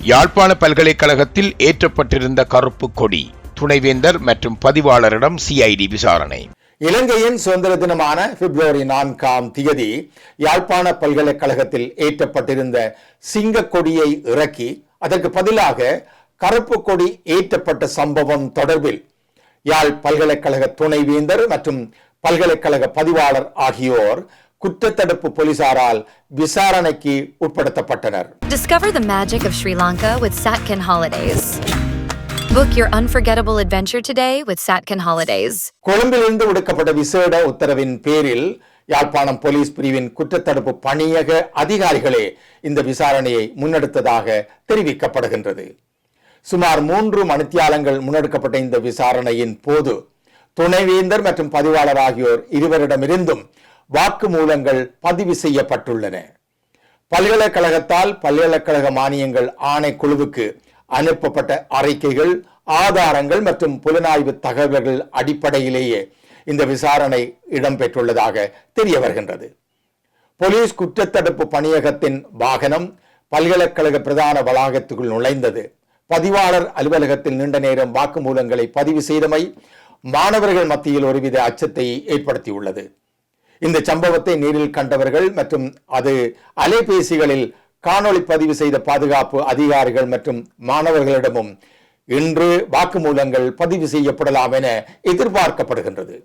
யாழ்ப்பாண பல்கலைக்கழகத்தில் ஏற்றப்பட்டிருந்த கருப்பு கொடி, துணைவேந்தர் மற்றும் பதிவாளரிடம் சிஐடி விசாரணை. இலங்கையின் சுதந்திர தினமான பிப்ரவரி 4ஆம் தேதி யாழ்ப்பாண பல்கலைக்கழகத்தில் ஏற்றப்பட்டிருந்த சிங்க கொடியை இறக்கி அதற்கு பதிலாக கருப்பு கொடி ஏற்றப்பட்ட சம்பவம் தொடர்பில் யாழ் பல்கலைக்கழக துணைவேந்தர் மற்றும் பல்கலைக்கழக பதிவாளர் ஆகியோர் குற்றத்தடுப்பு போலீசாரால் விசாரணைக்கு உட்படுத்தப்பட்டனர். Discover the magic of Sri Lanka with Satkin Holidays. Book your unforgettable adventure today with Satkin Holidays. கொழும்பிலிருந்து விடுக்கப்பட்ட விசேட உத்தரவின் பேரில் யாழ்ப்பாணம் போலீஸ் பிரிவின் குற்றத்தடுப்பு பணியக அதிகாரிகளே இந்த விசாரணையை முன்னெடுத்ததாக தெரிவிக்கப்படுகின்றது. சுமார் 3 மணித்தியாலங்கள் முன்னெடுக்கப்பட்ட இந்த விசாரணையின் போது துணைவேந்தர் மற்றும் பதிவாளர் ஆகியோர் இருவரிடமிருந்தும் வாக்குமூலங்கள் பதிவு செய்யப்பட்டுள்ளன. பல்கலைக்கழகத்தால் பல்கலைக்கழக மானியங்கள் ஆணைக்குழுவுக்கு அனுப்பப்பட்ட அறிக்கைகள், ஆதாரங்கள் மற்றும் புலனாய்வு தகவல்கள் அடிப்படையிலேயே இந்த விசாரணை இடம்பெற்றுள்ளதாக தெரிய வருகின்றது. போலீஸ் குற்றத்தடுப்பு பணியகத்தின் வாகனம் பல்கலைக்கழக பிரதான வளாகத்துக்குள் நுழைந்தது. பதிவாளர் அலுவலகத்தில் நீண்ட நேரம் வாக்குமூலங்களை பதிவு செய்தமை மாணவர்கள் மத்தியில் ஒருவித அச்சத்தை ஏற்படுத்தியுள்ளது. இந்த சம்பவத்தை நேரில் கண்டவர்கள் மற்றும் அது அலைபேசிகளில் காணொளி பதிவு செய்த பாதுகாப்பு அதிகாரிகள் மற்றும் மாணவர்களிடமும் இன்று வாக்குமூலங்கள் பதிவு செய்யப்படலாம் என எதிர்பார்க்கப்படுகின்றது.